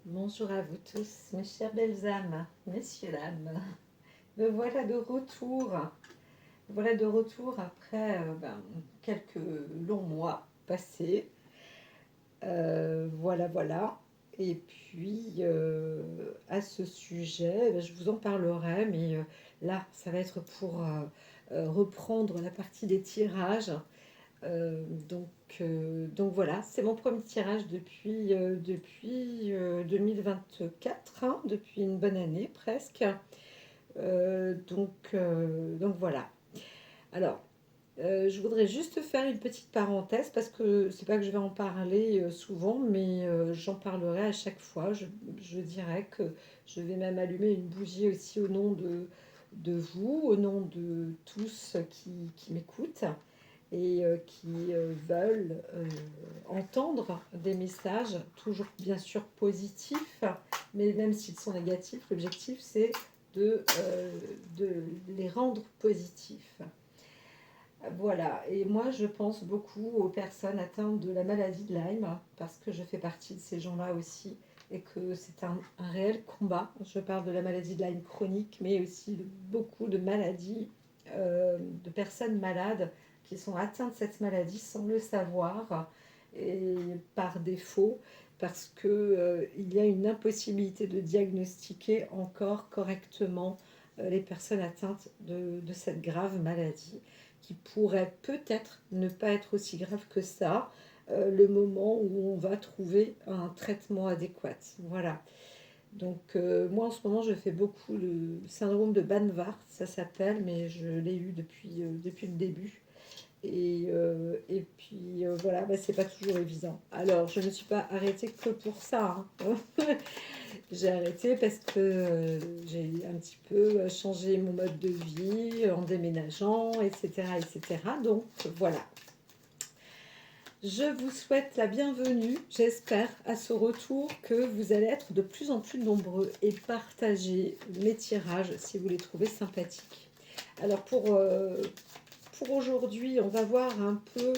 Bonjour à vous tous, mes chères belles âmes, messieurs, dames. Me voilà de retour. Voilà de retour après quelques longs mois passés. Voilà. Et puis, à ce sujet, je vous en parlerai, mais là, ça va être pour reprendre la partie des tirages. Euh, donc, donc voilà, c'est mon premier tirage depuis 2024, hein, depuis une bonne année presque. Donc voilà. Alors, je voudrais juste faire une petite parenthèse parce que c'est pas que je vais en parler souvent, mais j'en parlerai à chaque fois. Je dirais que je vais même allumer une bougie aussi au nom de vous, au nom de tous qui m'écoutent et qui veulent entendre des messages, toujours bien sûr positifs, mais même s'ils sont négatifs, l'objectif c'est de les rendre positifs. Voilà, et moi je pense beaucoup aux personnes atteintes de la maladie de Lyme, parce que je fais partie de ces gens-là aussi, et que c'est un réel combat. Je parle de la maladie de Lyme chronique, mais aussi de beaucoup de maladies, de personnes malades qui sont atteintes de cette maladie sans le savoir, et par défaut, parce que, il y a une impossibilité de diagnostiquer encore correctement les personnes atteintes de cette grave maladie qui pourrait peut-être ne pas être aussi grave que ça, le moment où on va trouver un traitement adéquat. Voilà. Donc moi en ce moment je fais beaucoup le syndrome de Banvart, ça s'appelle, mais je l'ai eu depuis le début. Et puis voilà, c'est pas toujours évident. Alors je ne me suis pas arrêtée que pour ça, hein. J'ai arrêté parce que j'ai un petit peu changé mon mode de vie en déménageant, etc., etc. Donc voilà. Je vous souhaite la bienvenue, j'espère, à ce retour que vous allez être de plus en plus nombreux et partager mes tirages si vous les trouvez sympathiques. Alors pour aujourd'hui, on va voir un peu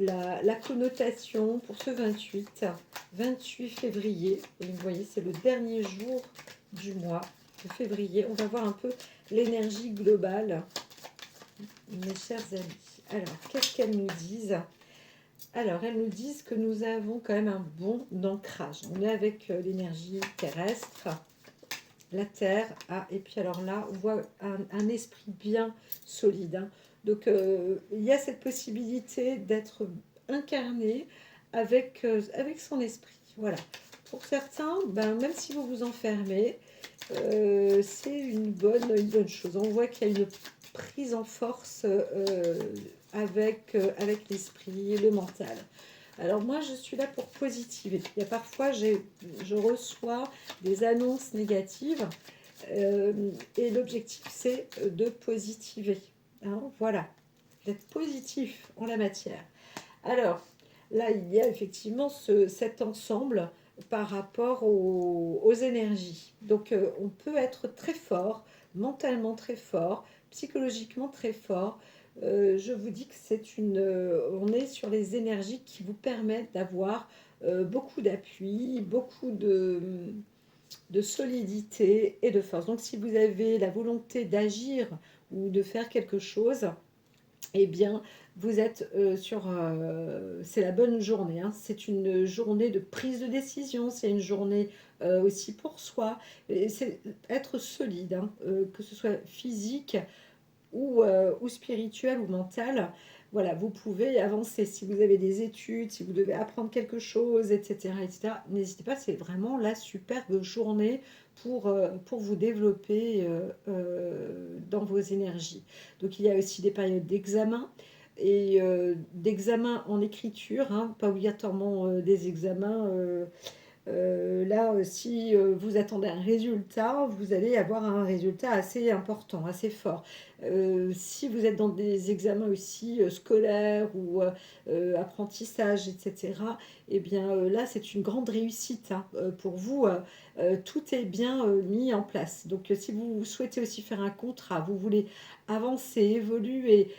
la connotation pour ce 28 février. Et vous voyez, c'est le dernier jour du mois de février. On va voir un peu l'énergie globale, mes chers amis. Alors, qu'est-ce qu'elles nous disent? Alors, elles nous disent que nous avons quand même un bon ancrage. On est avec l'énergie terrestre, la terre, et puis alors là, on voit un esprit bien solide, hein. Donc, il y a cette possibilité d'être incarné avec son esprit. Voilà. Pour certains, même si vous vous enfermez, c'est une bonne chose. On voit qu'il y a une prise en force avec l'esprit et le mental. Alors moi, je suis là pour positiver. Il y a parfois, je reçois des annonces négatives et l'objectif, c'est de positiver, hein, voilà, d'être positif en la matière. Alors, là, il y a effectivement cet ensemble par rapport aux énergies. Donc, on peut être très fort, mentalement très fort, psychologiquement très fort. Je vous dis que on est sur les énergies qui vous permettent d'avoir beaucoup d'appui, beaucoup de solidité et de force. Donc, si vous avez la volonté d'agir ou de faire quelque chose, eh bien, vous êtes c'est la bonne journée, hein. C'est une journée de prise de décision, c'est une journée aussi pour soi. C'est être solide, hein, que ce soit physique ou spirituel ou mental. Voilà, vous pouvez avancer. Si vous avez des études, si vous devez apprendre quelque chose, etc., etc., n'hésitez pas, c'est vraiment la superbe journée pour vous développer dans vos énergies. Donc il y a aussi des périodes d'examen et d'examen en écriture, hein, pas obligatoirement des examens. Là, si vous attendez un résultat, vous allez avoir un résultat assez important, assez fort. Si vous êtes dans des examens aussi scolaires ou apprentissage, etc., eh bien là, c'est une grande réussite, hein, pour vous. Tout est bien mis en place. Donc, si vous souhaitez aussi faire un contrat, vous voulez avancer, évoluer,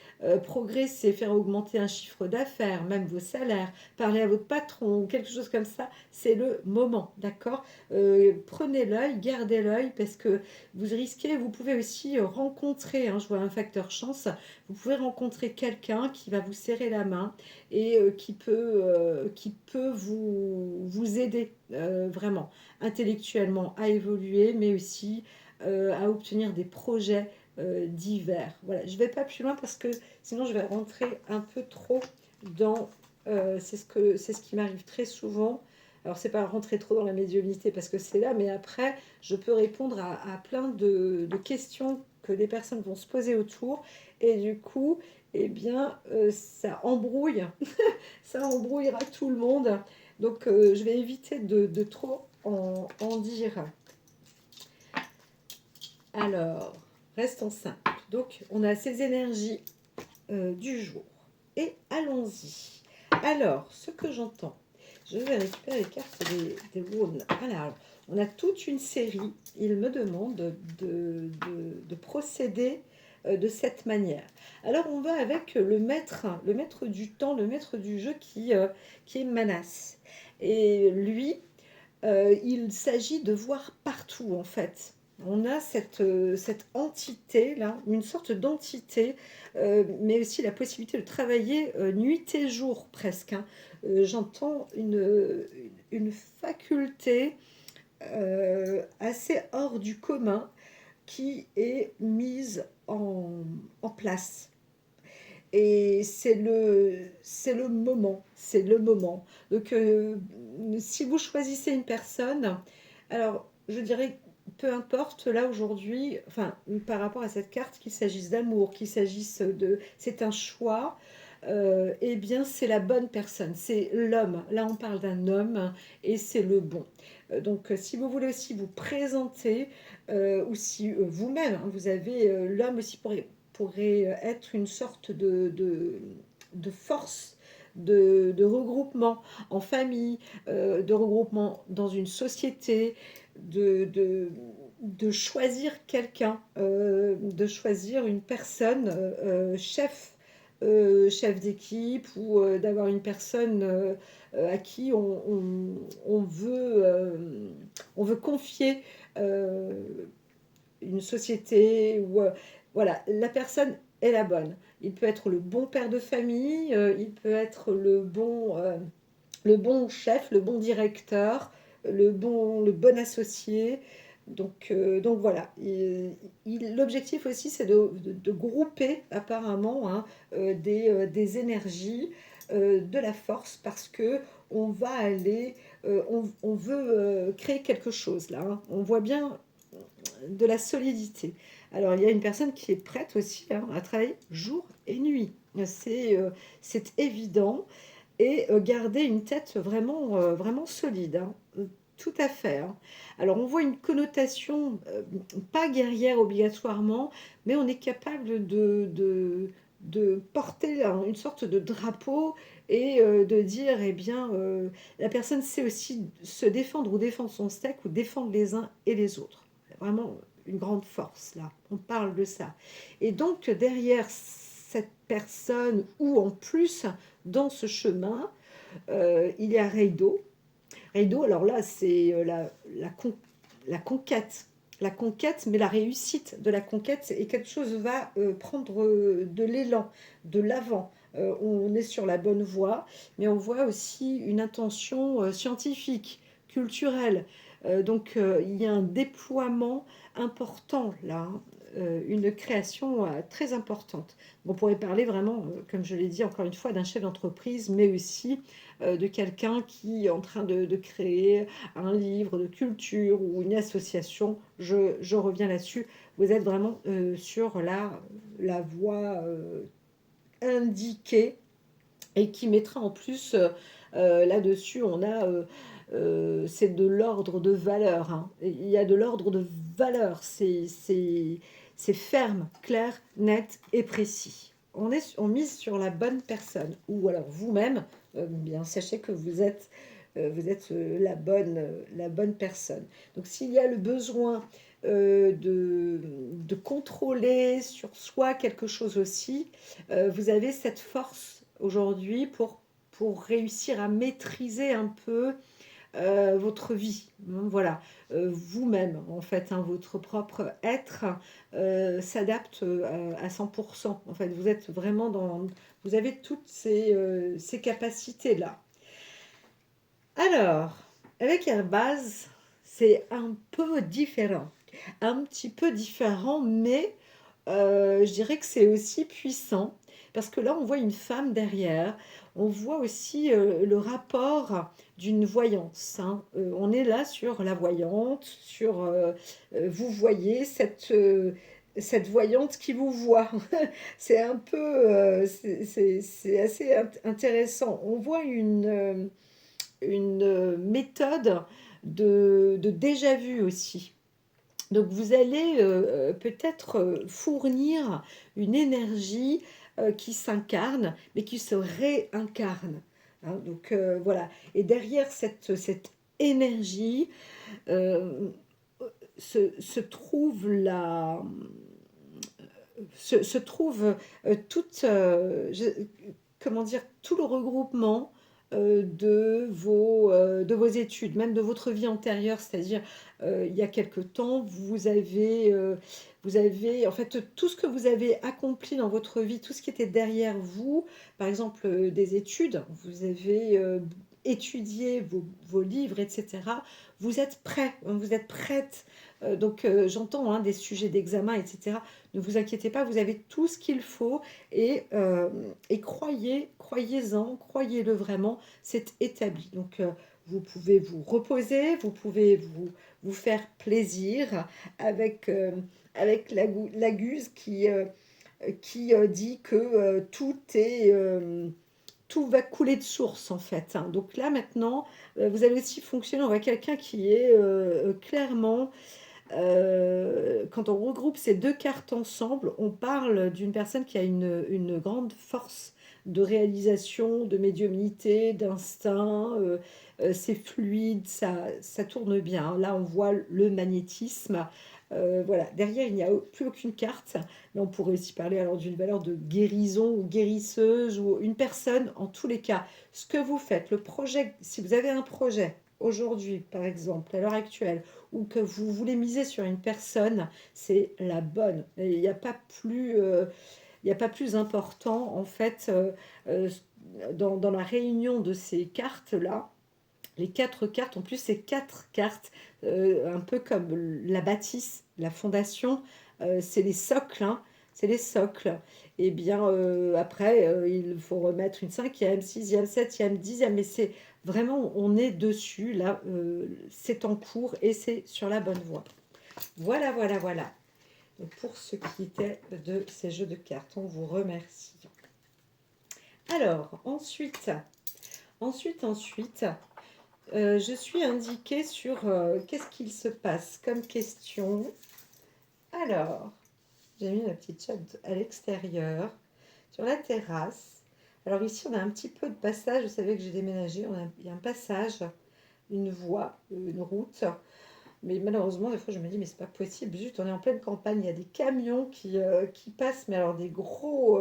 progresser, faire augmenter un chiffre d'affaires, même vos salaires, parler à votre patron ou quelque chose comme ça, c'est le moment, d'accord? d'accord? Prenez l'œil, gardez l'œil, parce que vous pouvez aussi rencontrer, hein, je vois un facteur chance, vous pouvez rencontrer quelqu'un qui va vous serrer la main et qui peut vous aider vraiment intellectuellement à évoluer, mais aussi à obtenir des projets divers. Voilà, je ne vais pas plus loin parce que sinon je vais rentrer un peu trop dans... c'est ce qui m'arrive très souvent. Alors, c'est pas rentrer trop dans la médiumnité parce que c'est là, mais après, je peux répondre à plein de questions que les personnes vont se poser autour. Et du coup, eh bien, ça embrouille, ça embrouillera tout le monde. Donc, je vais éviter de trop en dire. Alors, restons simples. Donc, on a ces énergies du jour. Et allons-y. Alors, ce que j'entends, je vais récupérer les cartes des Wands. Alors, on a toute une série. Il me demande de procéder de cette manière. Alors, on va avec le maître du temps, le maître du jeu qui est Manas. Et lui, il s'agit de voir partout, en fait. On a cette entité-là, une sorte d'entité, mais aussi la possibilité de travailler nuit et jour presque, hein. J'entends une faculté assez hors du commun qui est mise en place. Et c'est le moment, c'est le moment. Donc, si vous choisissez une personne, alors je dirais, peu importe là aujourd'hui, enfin, par rapport à cette carte, qu'il s'agisse d'amour, qu'il s'agisse de... C'est un choix, eh bien, c'est la bonne personne, c'est l'homme. Là, on parle d'un homme et c'est le bon. Donc, si vous voulez aussi vous présenter, ou si vous-même, hein, vous avez l'homme aussi pourrait être une sorte de force de regroupement en famille, de regroupement dans une société, de, de, de choisir quelqu'un, de choisir une personne chef d'équipe ou d'avoir une personne à qui on veut confier euh, une société ou voilà, la personne est la bonne. Il peut être le bon père de famille, il peut être le bon chef, le bon directeur, le bon associé. Donc voilà, l'objectif aussi c'est de grouper apparemment, hein, des énergies, de la force parce que on va aller, on veut créer quelque chose là, hein. On voit bien de la solidité. Alors, il y a une personne qui est prête aussi, hein, à travailler jour et nuit. C'est évident. Et garder une tête vraiment solide, hein. Tout à fait, hein. Alors, on voit une connotation, pas guerrière obligatoirement, mais on est capable de porter une sorte de drapeau et de dire, eh bien, la personne sait aussi se défendre ou défendre son steak ou défendre les uns et les autres. Vraiment une grande force, là. On parle de ça. Et donc, derrière cette personne, ou en plus, dans ce chemin, il y a Reido. Reido, alors là, c'est la conquête. La conquête, mais la réussite de la conquête, et quelque chose va prendre de l'élan, de l'avant. On est sur la bonne voie, mais on voit aussi une intention scientifique, culturelle. Donc, il y a un déploiement important là, hein, une création très importante. On pourrait parler vraiment, comme je l'ai dit encore une fois, d'un chef d'entreprise, mais aussi de quelqu'un qui est en train de créer un livre de culture ou une association. Je reviens là-dessus. Vous êtes vraiment sur la voie indiquée et qui mettra en plus là-dessus, on a c'est de l'ordre de valeur, hein. Il y a de l'ordre de valeur, c'est ferme, clair, net et précis. On mise sur la bonne personne, ou alors vous-même, bien sachez que vous êtes la bonne personne. Donc s'il y a le besoin de contrôler sur soi quelque chose aussi, vous avez cette force aujourd'hui pour réussir à maîtriser un peu votre vie, hein, voilà. Vous-même, en fait, hein, votre propre être s'adapte à 100%. En fait, vous êtes vraiment dans... Vous avez toutes ces capacités-là. Alors, avec Airbase, c'est un peu différent. Un petit peu différent, mais je dirais que c'est aussi puissant. Parce que là, on voit une femme derrière. On voit aussi le rapport d'une voyance, hein. On est là sur la voyante, sur vous voyez cette voyante qui vous voit. C'est un peu, c'est assez intéressant. On voit une méthode de déjà vu aussi. Donc vous allez peut-être fournir une énergie qui s'incarne, mais qui se réincarne, hein. Donc voilà. Et derrière cette énergie euh, se trouve se trouve toute, comment dire, tout le regroupement de vos études, même de votre vie antérieure, c'est-à-dire il y a quelque temps, vous avez, en fait, tout ce que vous avez accompli dans votre vie, tout ce qui était derrière vous, par exemple des études, vous avez étudié vos livres, etc. Vous êtes prêt, hein, vous êtes prête. Donc j'entends, hein, des sujets d'examen, etc. Ne vous inquiétez pas, vous avez tout ce qu'il faut et croyez-en, croyez-le vraiment, c'est établi. Donc vous pouvez vous reposer, vous pouvez vous faire plaisir avec, avec la Guse qui dit que tout va couler de source en fait, hein. Donc là maintenant, vous allez aussi fonctionner, on voit quelqu'un qui est clairement quand on regroupe ces deux cartes ensemble, on parle d'une personne qui a une grande force de réalisation, de médiumnité, d'instinct. C'est fluide, ça tourne bien. Là, on voit le magnétisme. Voilà. Derrière, il n'y a plus aucune carte. Mais on pourrait aussi parler alors d'une valeur de guérison ou guérisseuse ou une personne. En tous les cas, ce que vous faites, le projet, si vous avez un projet aujourd'hui, par exemple, à l'heure actuelle, ou que vous voulez miser sur une personne, c'est la bonne. Il n'y a pas plus, il n'y a pas plus important, en fait, dans la réunion de ces cartes-là. Les quatre cartes, en plus, c'est quatre cartes, un peu comme la bâtisse, la fondation, c'est les socles, hein, c'est les socles. Et bien après, il faut remettre une cinquième, sixième, septième, dixième, mais c'est vraiment, on est dessus, là, c'est en cours et c'est sur la bonne voie. Voilà, voilà, voilà. Donc pour ce qui était de ces jeux de cartes, on vous remercie. Alors, ensuite, je suis indiquée sur qu'est-ce qu'il se passe comme question. Alors, j'ai mis la petite chatte à l'extérieur, sur la terrasse. Alors ici, on a un petit peu de passage. Vous savez que j'ai déménagé. Il y a un passage, une voie, une route. Mais malheureusement, des fois, je me dis, mais c'est pas possible. Zut, on est en pleine campagne. Il y a des camions qui passent, mais alors des gros.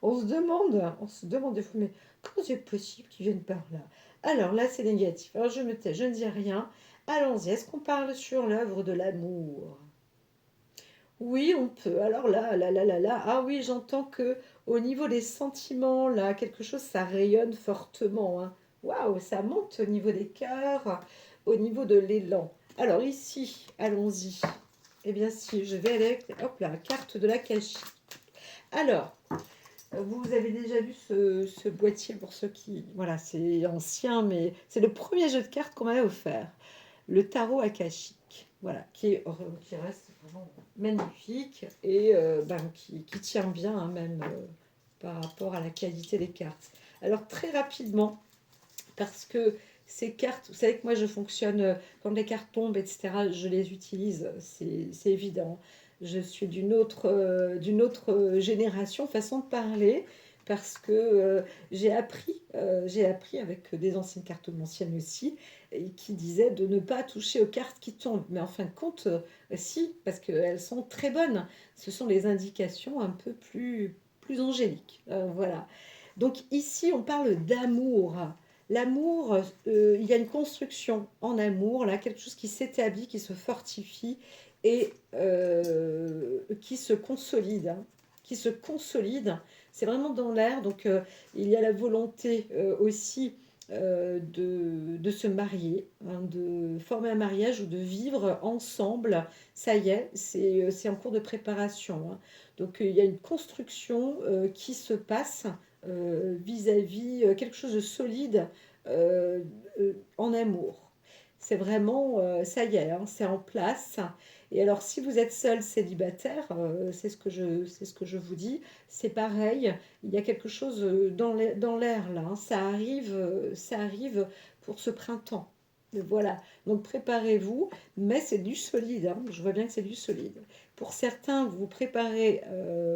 On se demande des fois, mais comment c'est possible qu'ils viennent par là? Alors là, c'est négatif. Alors je me tais, je ne dis rien. Allons-y. Est-ce qu'on parle sur l'œuvre de l'amour? Oui, on peut. Alors là, là, là, là, là. Ah oui, j'entends que au niveau des sentiments, là, quelque chose, ça rayonne fortement, hein. Waouh, ça monte au niveau des cœurs, au niveau de l'élan. Alors ici, allons-y. Eh bien, si je vais avec, hop là, carte de la cachette. Alors, vous avez déjà vu ce boîtier pour ceux qui... Voilà, c'est ancien, mais c'est le premier jeu de cartes qu'on m'avait offert. Le tarot akashique. Voilà, qui reste vraiment magnifique et qui tient bien, hein, même par rapport à la qualité des cartes. Alors très rapidement, parce que ces cartes, vous savez que moi je fonctionne, quand les cartes tombent, etc., je les utilise, c'est évident. Je suis d'une autre génération, façon de parler, parce que j'ai appris avec des anciennes cartes anciennes aussi, et qui disaient de ne pas toucher aux cartes qui tombent. Mais en fin de compte, si, parce qu'elles sont très bonnes. Ce sont les indications un peu plus angéliques. Voilà. Donc ici, on parle d'amour. L'amour, il y a une construction en amour, là, quelque chose qui s'établit, qui se fortifie et qui se consolide, hein, qui se consolide. C'est vraiment dans l'air, donc il y a la volonté aussi de se marier, hein, de former un mariage ou de vivre ensemble. Ça y est, c'est en cours de préparation, hein. Donc il y a une construction qui se passe vis-à-vis quelque chose de solide en amour. C'est vraiment, ça y est, hein, c'est en place. Et alors, si vous êtes seul célibataire, c'est ce que je vous dis, c'est pareil, il y a quelque chose dans l'air là, hein, ça arrive pour ce printemps. Voilà, donc préparez-vous, mais c'est du solide, hein, je vois bien que c'est du solide. Pour certains, vous vous préparez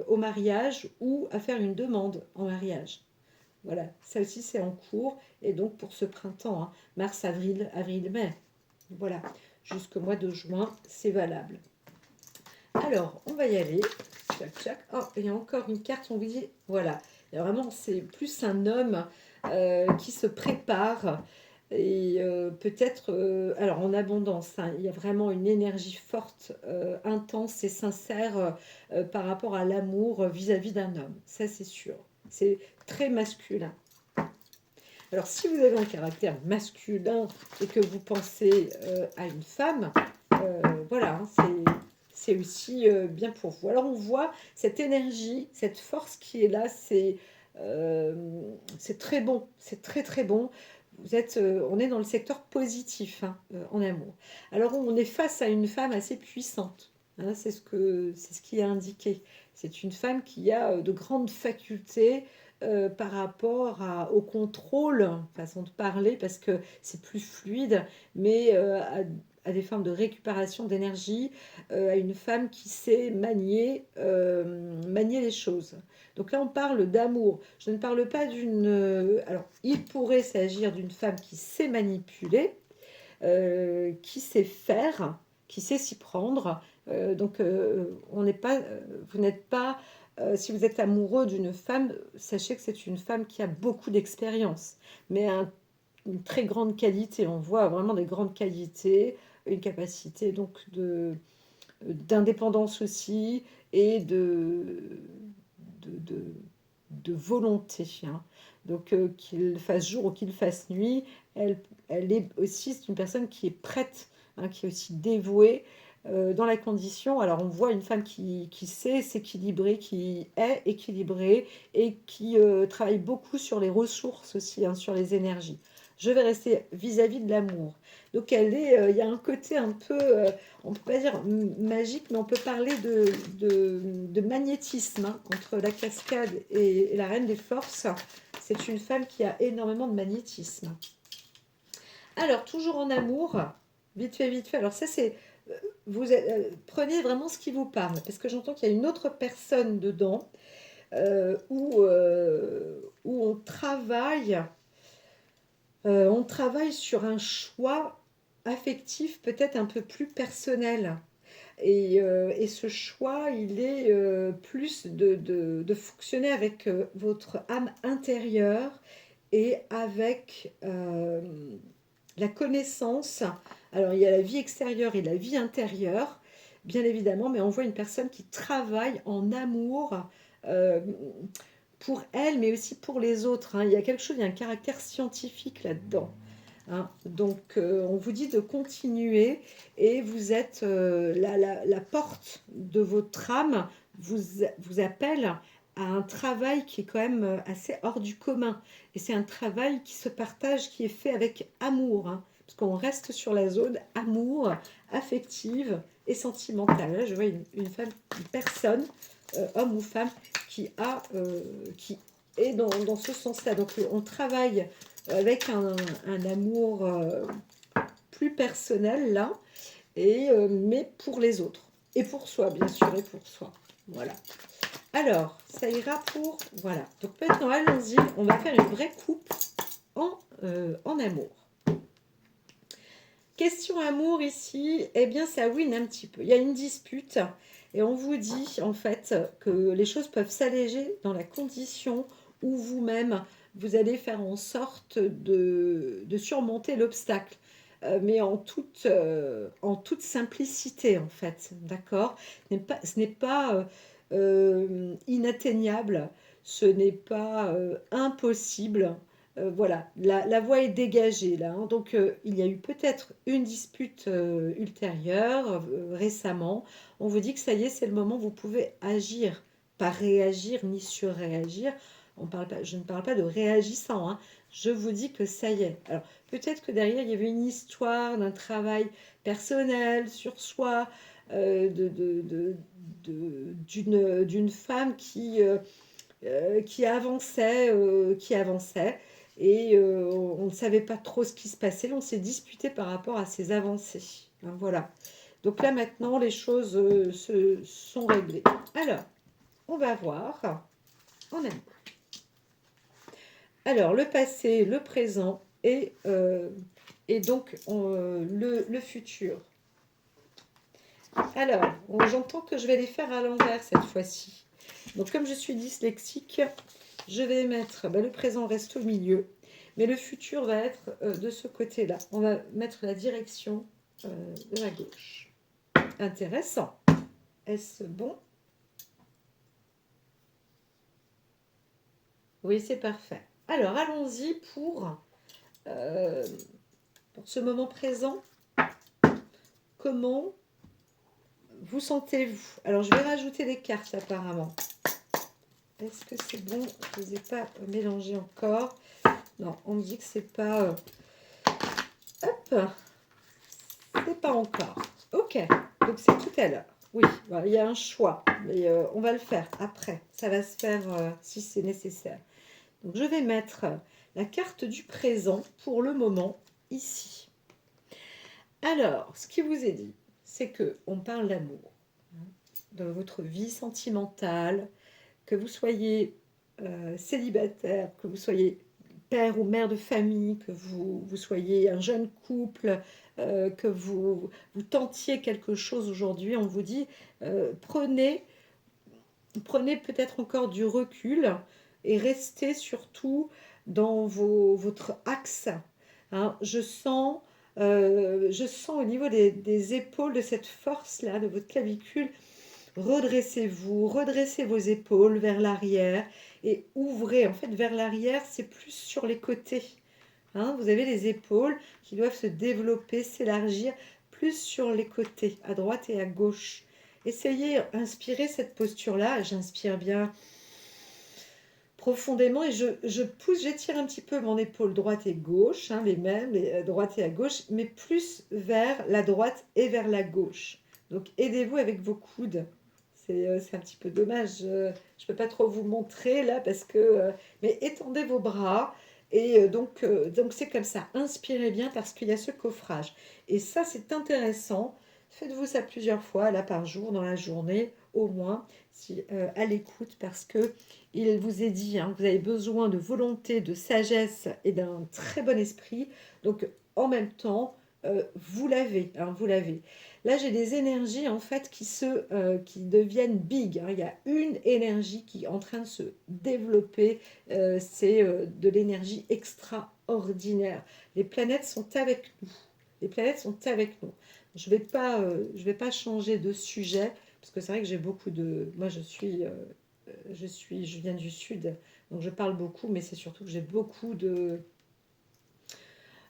au mariage ou à faire une demande en mariage. Voilà, ça aussi c'est en cours, et donc pour ce printemps, hein, mars, avril, mai. Voilà, jusqu'au mois de juin, c'est valable. Alors, on va y aller. Tchac, tchac. Oh, il y a encore une carte, on vous dit, voilà. Et vraiment, c'est plus un homme qui se prépare et peut-être, alors en abondance, hein, il y a vraiment une énergie forte, intense et sincère par rapport à l'amour vis-à-vis d'un homme. Ça, c'est sûr. C'est très masculin. Alors, si vous avez un caractère masculin et que vous pensez à une femme, voilà, hein, c'est aussi bien pour vous. Alors, on voit cette énergie, cette force qui est là, c'est très bon, c'est très très bon. On est dans le secteur positif, hein, en amour. Alors, on est face à une femme assez puissante, hein, c'est ce qui est indiqué. C'est une femme qui a de grandes facultés par rapport au contrôle, façon de parler, parce que c'est plus fluide, mais à des formes de récupération d'énergie, à une femme qui sait manier les choses. Donc là, on parle d'amour. Je ne parle pas d'une... alors, il pourrait s'agir d'une femme qui sait manipuler, qui sait faire, qui sait s'y prendre. Donc, on n'est pas, vous n'êtes pas, si vous êtes amoureux d'une femme, sachez que c'est une femme qui a beaucoup d'expérience, mais une très grande qualité. On voit vraiment des grandes qualités, une capacité donc d'indépendance aussi et de, de, de volonté, hein. Donc, qu'il fasse jour ou qu'il fasse nuit, elle, elle est aussi, c'est une personne qui est prête, hein, qui est aussi dévouée dans la condition. Alors, on voit une femme qui sait s'équilibrer, qui est équilibrée et qui travaille beaucoup sur les ressources aussi, hein, sur les énergies. Je vais rester vis-à-vis de l'amour. Donc, il y a un côté un peu, on ne peut pas dire magique, mais on peut parler de magnétisme, hein, entre la cascade et la reine des forces. C'est une femme qui a énormément de magnétisme. Alors, toujours en amour, vite fait, vite fait. Alors ça, c'est... prenez vraiment ce qui vous parle, parce que j'entends qu'il y a une autre personne dedans, où on travaille sur un choix affectif peut-être un peu plus personnel. Et ce choix, il est plus de fonctionner avec votre âme intérieure et avec la connaissance. Alors, il y a la vie extérieure et la vie intérieure, bien évidemment, mais on voit une personne qui travaille en amour euh, pour elle, mais aussi pour les autres, hein. Il y a quelque chose, il y a un caractère scientifique là-dedans, hein. Donc, on vous dit de continuer et vous êtes la porte de votre âme vous appelle à un travail qui est quand même assez hors du commun. Et c'est un travail qui se partage, qui est fait avec amour, hein, parce qu'on reste sur la zone amour, affective et sentimentale. Là, je vois une femme, une personne, homme ou femme, qui est dans ce sens-là. Donc, on travaille avec un amour plus personnel là, mais pour les autres. Et pour soi, bien sûr, et pour soi. Voilà. Alors, ça ira pour... Voilà. Donc maintenant, allons-y. On va faire une vraie coupe en amour. Question amour ici, eh bien ça win un petit peu. Il y a une dispute et on vous dit en fait que les choses peuvent s'alléger dans la condition où vous-même, vous allez faire en sorte de surmonter l'obstacle, mais en toute simplicité, en fait, d'accord? Ce n'est pas inatteignable, ce n'est pas impossible. Voilà, la voie est dégagée là, hein. Donc, il y a eu peut-être une dispute ultérieure récemment. On vous dit que ça y est, c'est le moment, vous pouvez agir, pas réagir ni surréagir. Je ne parle pas de réagissant, hein. Je vous dis que ça y est. Alors, peut-être que derrière, il y avait une histoire d'un travail personnel sur soi, d'une femme qui avançait, et on ne savait pas trop ce qui se passait. On s'est disputé par rapport à ces avancées, hein, voilà. Donc là, maintenant, les choses se sont réglées. Alors, on va voir en amour. Alors, le passé, le présent et donc le futur. Alors, j'entends que je vais les faire à l'envers cette fois-ci. Donc, comme je suis dyslexique, je vais mettre, le présent reste au milieu, mais le futur va être de ce côté-là. On va mettre la direction de la gauche. Intéressant. Est-ce bon? Oui, c'est parfait. Alors, allons-y pour ce moment présent. Comment vous sentez-vous? Alors, je vais rajouter des cartes apparemment. Est-ce que c'est bon? Je ne les ai pas mélangées encore. Non, on me dit que c'est pas... Hop, c'est pas encore. Ok, donc c'est tout à l'heure. Oui, voilà, il y a un choix, mais on va le faire après. Ça va se faire si c'est nécessaire. Donc je vais mettre la carte du présent pour le moment ici. Alors, ce qui vous est dit, c'est que on parle d'amour, hein, de votre vie sentimentale, que vous soyez célibataire, que vous soyez père ou mère de famille, que vous soyez un jeune couple, que vous tentiez quelque chose aujourd'hui, on vous dit prenez peut-être encore du recul et restez surtout dans votre axe, hein. Je sens au niveau des épaules, de cette force-là, de votre clavicule. Redressez-vous, redressez vos épaules vers l'arrière et ouvrez. En fait, vers l'arrière, c'est plus sur les côtés, hein. Vous avez les épaules qui doivent se développer, s'élargir plus sur les côtés, à droite et à gauche. Essayez, inspirez cette posture-là. J'inspire bien profondément et je pousse, j'étire un petit peu mon épaule droite et gauche, hein, les mêmes, droite et à gauche, mais plus vers la droite et vers la gauche. Donc aidez-vous avec vos coudes. C'est un petit peu dommage, je ne peux pas trop vous montrer là parce que... mais étendez vos bras et donc c'est comme ça. Inspirez bien parce qu'il y a ce coffrage. Et ça c'est intéressant. Faites-vous ça plusieurs fois là par jour, dans la journée au moins, à l'écoute parce que il vous est dit, hein, vous avez besoin de volonté, de sagesse et d'un très bon esprit. Donc en même temps, vous l'avez, hein, vous l'avez. Là, j'ai des énergies en fait qui deviennent big, hein. Il y a une énergie qui est en train de se développer. C'est de l'énergie extraordinaire. Les planètes sont avec nous. Les planètes sont avec nous. Je vais pas changer de sujet parce que c'est vrai que j'ai beaucoup de. Moi, je viens du sud, donc je parle beaucoup, mais c'est surtout que j'ai beaucoup de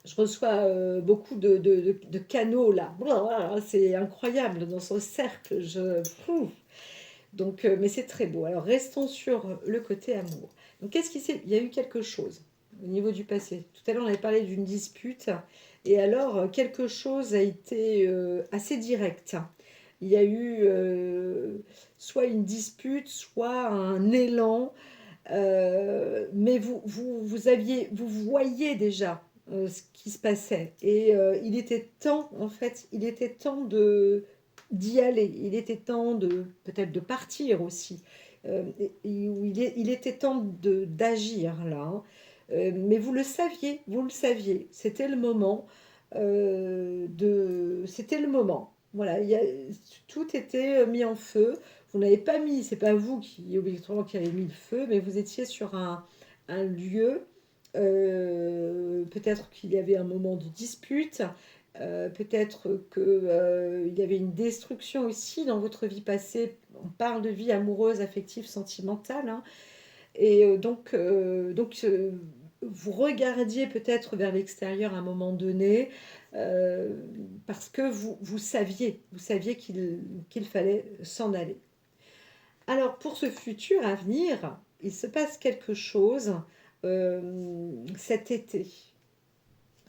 je reçois beaucoup de canaux là. C'est incroyable dans ce cercle. Donc, mais c'est très beau. Alors restons sur le côté amour. Donc qu'est-ce qui s'est... Il y a eu quelque chose au niveau du passé. Tout à l'heure on avait parlé d'une dispute. Et alors quelque chose a été assez direct. Il y a eu soit une dispute, soit un élan, mais vous voyez déjà ce qui se passait. Et il était temps, en fait, il était temps d'y aller. Il était temps peut-être de partir aussi. Il était temps d'agir là, hein. Mais vous le saviez. C'était le moment. C'était le moment. Voilà, tout était mis en feu. Vous n'avez pas mis, c'est pas vous qui obligatoirement qui avez mis le feu, mais vous étiez sur un lieu Peut-être qu'il y avait un moment de dispute. Peut-être qu'il y avait une destruction aussi dans votre vie passée. On parle de vie amoureuse, affective, sentimentale, hein. Et vous regardiez peut-être vers l'extérieur à un moment donné, euh, parce que vous saviez qu'il fallait s'en aller. Alors pour ce futur à venir, il se passe quelque chose cet été.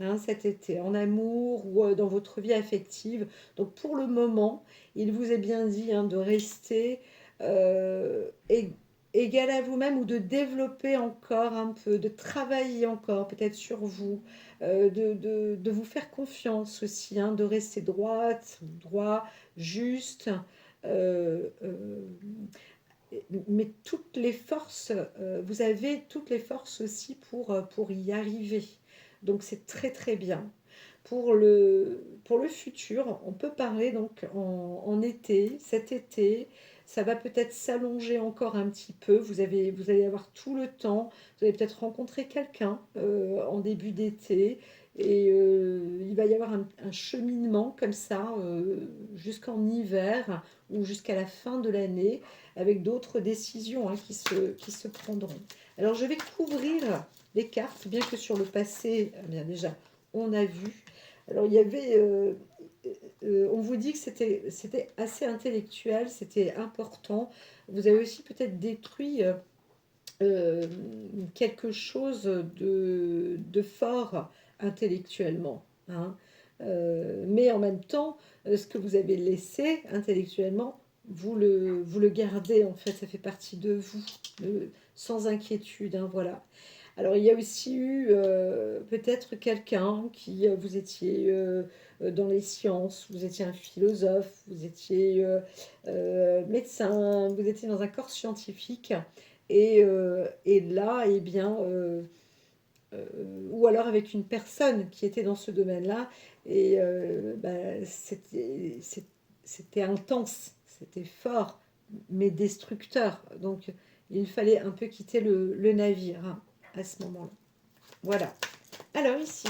Hein, cet été, en amour ou dans votre vie affective. Donc pour le moment, il vous est bien dit, hein, de rester égal à vous-même ou de développer encore un peu, de travailler encore peut-être sur vous, de vous faire confiance aussi, hein, de rester droite, droit, juste. euh, euh, mais toutes les forces, vous avez toutes les forces aussi pour y arriver. Donc c'est très très bien. Pour le futur, on peut parler donc en été, cet été, ça va peut-être s'allonger encore un petit peu. Vous allez avoir tout le temps. Vous allez peut-être rencontrer quelqu'un en début d'été. Et il va y avoir un cheminement comme ça jusqu'en hiver ou jusqu'à la fin de l'année avec d'autres décisions, hein, qui se prendront. Alors je vais couvrir les cartes, bien que sur le passé, bien déjà, on a vu. Alors il y avait, on vous dit que c'était assez intellectuel, c'était important. Vous avez aussi peut-être détruit euh, quelque chose de fort intellectuellement, hein. Mais en même temps, ce que vous avez laissé intellectuellement, vous le gardez, en fait, ça fait partie de vous, sans inquiétude, hein, voilà. Alors, il y a aussi eu peut-être quelqu'un qui, vous étiez dans les sciences, vous étiez un philosophe, vous étiez médecin, vous étiez dans un corps scientifique, et là, eh bien, ou alors avec une personne qui était dans ce domaine-là, et bah, c'était intense, c'était fort, mais destructeur. Donc, il fallait un peu quitter le navire, hein, à ce moment-là. Voilà. Alors ici,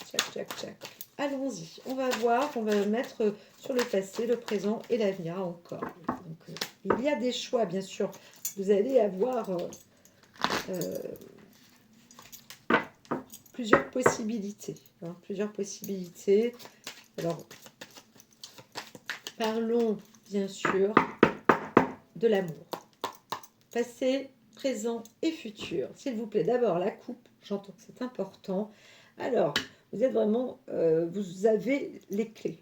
tchac, tchac, tchac. Allons-y. On va voir, on va mettre sur le passé, le présent et l'avenir encore. Donc, il y a des choix, bien sûr. Vous allez avoir euh, plusieurs possibilités, hein, plusieurs possibilités. Alors, parlons bien sûr de l'amour. Passé, présent et futur. S'il vous plaît, d'abord la coupe, j'entends que c'est important. Alors, vous êtes vraiment, vous avez les clés.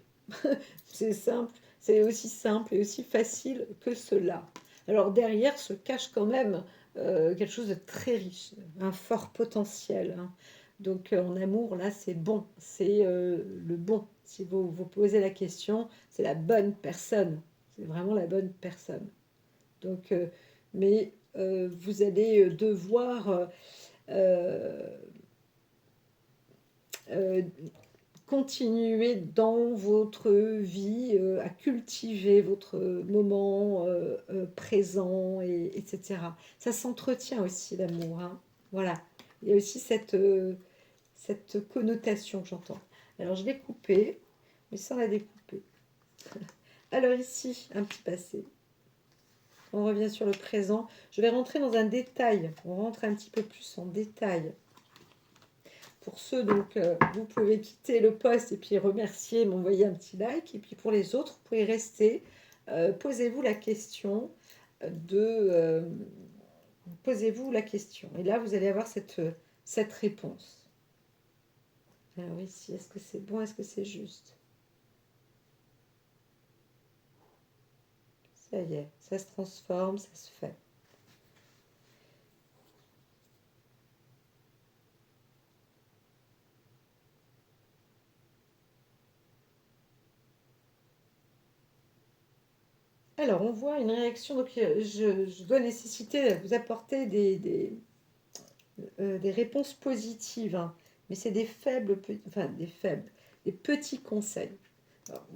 C'est simple, c'est aussi simple et aussi facile que cela. Alors derrière se cache quand même quelque chose de très riche, un fort potentiel, hein. Donc en amour, là, c'est bon, c'est le bon. Si vous posez la question, c'est la bonne personne. C'est vraiment la bonne personne. Donc, mais vous allez devoir euh, euh, continuer dans votre vie à cultiver votre moment présent, etc. Ça s'entretient aussi, l'amour, hein. Voilà. Il y a aussi cette connotation que j'entends. Alors, je vais couper, mais sans la découper. Alors ici, un petit passé. On revient sur le présent. Je vais rentrer dans un détail. On rentre un petit peu plus en détail. Pour ceux, donc, vous pouvez quitter le post et puis remercier, m'envoyer un petit like. Et puis pour les autres, vous pouvez rester. Posez-vous la question posez-vous la question. Et là, vous allez avoir cette réponse. Alors ici, est-ce que c'est bon? Est-ce que c'est juste? Ça y est, ça se transforme, ça se fait. Alors, on voit une réaction. Donc, je dois nécessiter, vous apporter des réponses positives, hein. Mais c'est des enfin des faibles, des petits conseils.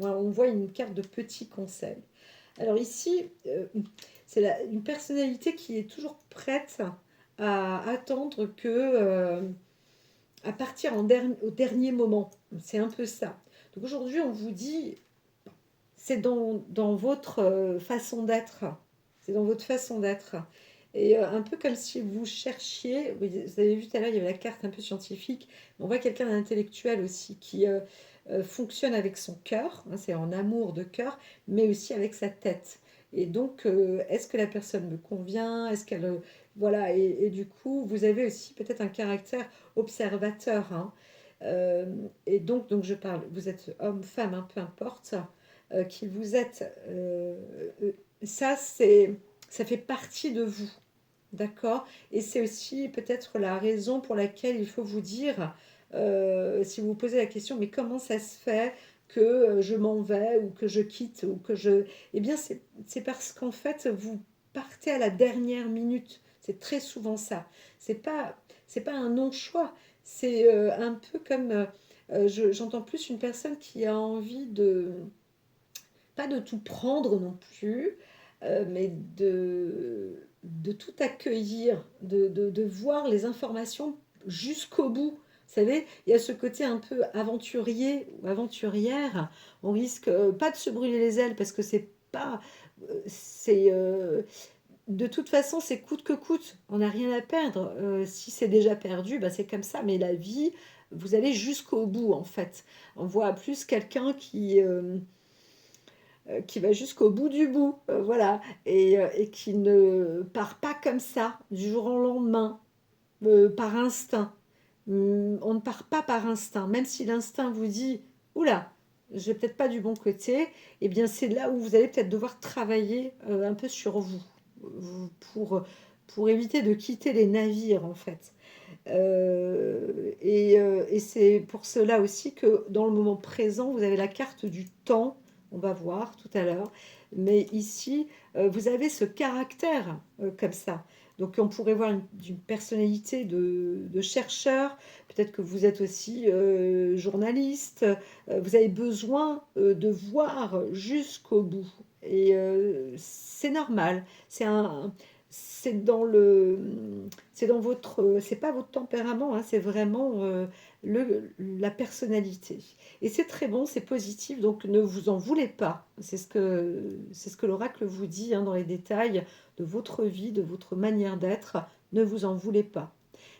Alors, on voit une carte de petits conseils. Alors ici, c'est une personnalité qui est toujours prête à attendre que, à partir au dernier moment. C'est un peu ça. Donc aujourd'hui, on vous dit, c'est dans votre façon d'être. C'est dans votre façon d'être. Et un peu comme si vous cherchiez, vous avez vu tout à l'heure, il y avait la carte un peu scientifique, on voit quelqu'un d'intellectuel aussi qui fonctionne avec son cœur, hein, c'est en amour de cœur, mais aussi avec sa tête. Et donc, est-ce que la personne me convient? Est-ce qu'elle... voilà, et du coup, vous avez aussi peut-être un caractère observateur, hein. Euh, et donc, je parle, vous êtes homme, femme, hein, peu importe, qui vous êtes, euh, ça, ça fait partie de vous. D'accord? Et c'est aussi peut-être la raison pour laquelle il faut vous dire, si vous vous posez la question, mais comment ça se fait que je m'en vais ou que je quitte ou que je... Eh bien, c'est parce qu'en fait, vous partez à la dernière minute. C'est très souvent ça. C'est pas, c'est pas un non-choix. C'est un peu comme... j'entends plus une personne qui a envie de pas de tout prendre non plus, mais de tout accueillir, de voir les informations jusqu'au bout. Vous savez, il y a ce côté un peu aventurier ou aventurière. On risque pas de se brûler les ailes parce que c'est pas, c'est de toute façon, c'est coûte que coûte. On n'a rien à perdre. Si c'est déjà perdu, bah c'est comme ça. Mais la vie, vous allez jusqu'au bout en fait. On voit plus quelqu'un qui va jusqu'au bout du bout, voilà, et qui ne part pas comme ça, du jour au lendemain, par instinct. On ne part pas par instinct, même si l'instinct vous dit, oula, je vais peut-être pas du bon côté, et bien c'est là où vous allez peut-être devoir travailler un peu sur vous, pour éviter de quitter les navires en fait. Et c'est pour cela aussi que dans le moment présent, vous avez la carte du temps, on va voir tout à l'heure, mais ici, vous avez ce caractère comme ça. Donc on pourrait voir une personnalité de chercheur, peut-être que vous êtes aussi journaliste, vous avez besoin de voir jusqu'au bout. Et c'est normal, c'est dans c'est dans votre, c'est pas votre tempérament, hein, c'est vraiment la personnalité. Et c'est très bon, c'est positif, donc ne vous en voulez pas. C'est ce que l'oracle vous dit hein, dans les détails de votre vie, de votre manière d'être. Ne vous en voulez pas.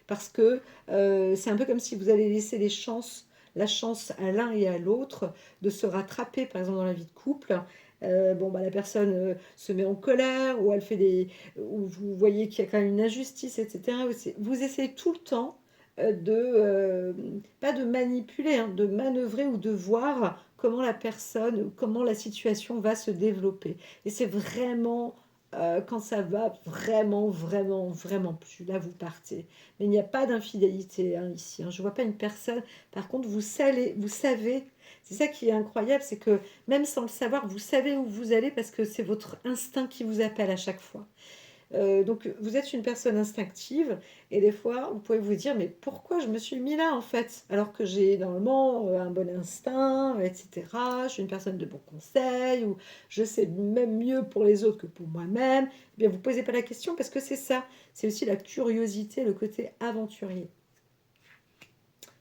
Parce que c'est un peu comme si vous allez laisser la chance à l'un et à l'autre de se rattraper, par exemple dans la vie de couple. Bon, bah, la personne se met en colère, ou elle fait ou vous voyez qu'il y a quand même une injustice, etc. Vous essayez tout le temps pas de manipuler, hein, de manœuvrer ou de voir comment la personne, comment la situation va se développer. Et c'est vraiment quand ça va vraiment, vraiment, vraiment plus. Là, vous partez. Mais il n'y a pas d'infidélité hein, ici. Hein. Je ne vois pas une personne. Par contre, vous savez. C'est ça qui est incroyable, c'est que même sans le savoir, vous savez où vous allez parce que c'est votre instinct qui vous appelle à chaque fois. Donc vous êtes une personne instinctive et des fois vous pouvez vous dire mais pourquoi je me suis mis là en fait alors que j'ai normalement un bon instinct, etc. Je suis une personne de bon conseil ou je sais même mieux pour les autres que pour moi-même. Eh bien vous ne posez pas la question parce que c'est ça, c'est aussi la curiosité, le côté aventurier.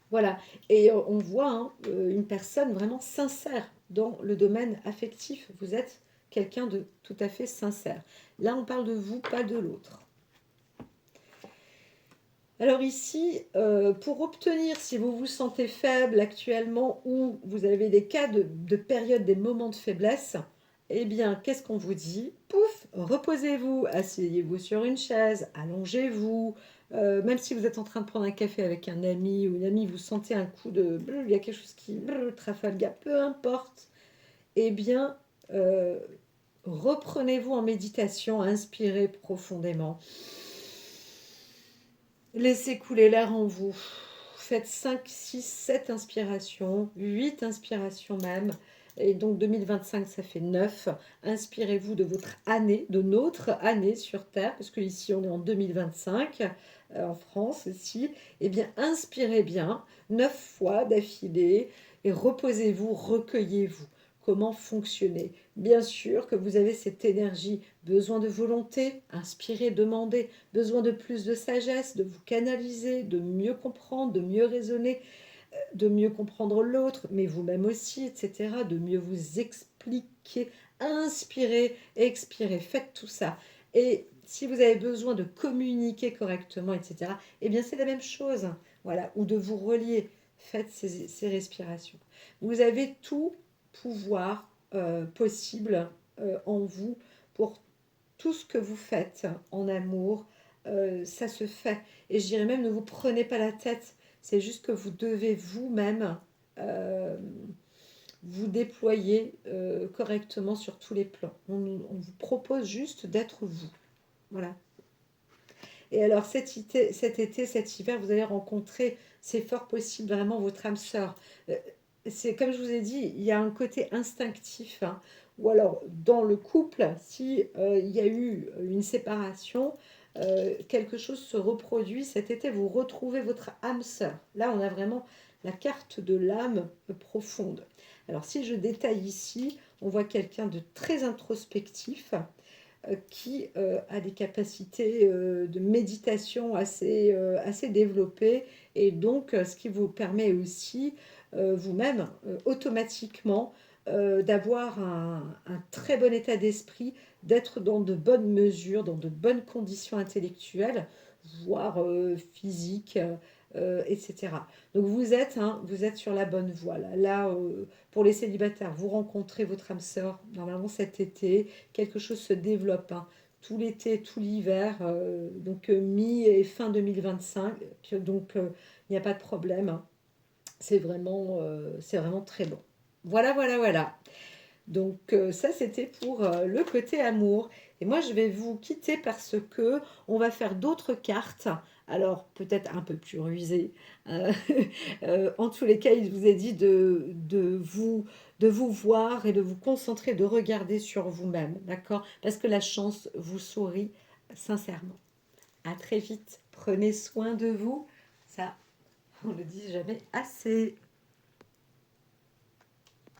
Voilà, et on voit hein, une personne vraiment sincère dans le domaine affectif. Vous êtes quelqu'un de tout à fait sincère. Là, on parle de vous, pas de l'autre. Alors ici, pour obtenir, si vous vous sentez faible actuellement ou vous avez des cas de période, des moments de faiblesse, eh bien, qu'est-ce qu'on vous dit? Pouf, reposez-vous, asseyez-vous sur une chaise, allongez-vous. Même si vous êtes en train de prendre un café avec un ami ou une amie, vous sentez un coup de... Il y a quelque chose qui... Trafalgar, peu importe. Eh bien, reprenez-vous en méditation, inspirez profondément. Laissez couler l'air en vous. Faites 5, 6, 7 inspirations, 8 inspirations même. Et donc 2025, ça fait 9. Inspirez-vous de votre année, de notre année sur Terre, parce qu'ici on est en 2025, en France ici. Eh bien, inspirez bien, 9 fois d'affilée, et reposez-vous, recueillez-vous. comment fonctionner. Bien sûr que vous avez cette énergie, besoin de volonté, inspirer, demander, besoin de plus de sagesse, de vous canaliser, de mieux comprendre, de mieux raisonner, de mieux comprendre l'autre, mais vous-même aussi, etc., de mieux vous expliquer, inspirer, expirer, faites tout ça. Et si vous avez besoin de communiquer correctement, etc., eh bien c'est la même chose, voilà, ou de vous relier, faites ces respirations. Vous avez tout pouvoir possible en vous pour tout ce que vous faites en amour, ça se fait. Et je dirais même, ne vous prenez pas la tête, c'est juste que vous devez vous-même euh, vous déployer correctement sur tous les plans. On vous propose juste d'être vous. Voilà. Et alors cet été, cet hiver, vous allez rencontrer, c'est fort possible, vraiment votre âme sœur. C'est comme je vous ai dit, il y a un côté instinctif, hein. Ou alors dans le couple, si il y a eu une séparation, quelque chose se reproduit cet été, vous retrouvez votre âme sœur. Là, on a vraiment la carte de l'âme profonde. Alors si je détaille ici, on voit quelqu'un de très introspectif, qui a des capacités de méditation assez développées, et donc ce qui vous permet aussi vous-même automatiquement d'avoir un très bon état d'esprit, d'être dans de bonnes mesures, dans de bonnes conditions intellectuelles, voire physiques, etc. Donc vous êtes sur la bonne voie. Pour les célibataires, vous rencontrez votre âme sœur normalement cet été, quelque chose se développe, hein. Tout l'été, tout l'hiver, donc mi et fin 2025, donc il n'y a pas de problème, hein. C'est vraiment très bon. Voilà, voilà, voilà. Donc ça, c'était pour le côté amour. Et moi, je vais vous quitter parce que on va faire d'autres cartes. Alors, peut-être un peu plus rusées. Euh, en tous les cas, il vous a dit de vous voir et de vous concentrer, de regarder sur vous-même. D'accord? Parce que la chance vous sourit sincèrement. À très vite. Prenez soin de vous. Ça, on ne le dit jamais assez.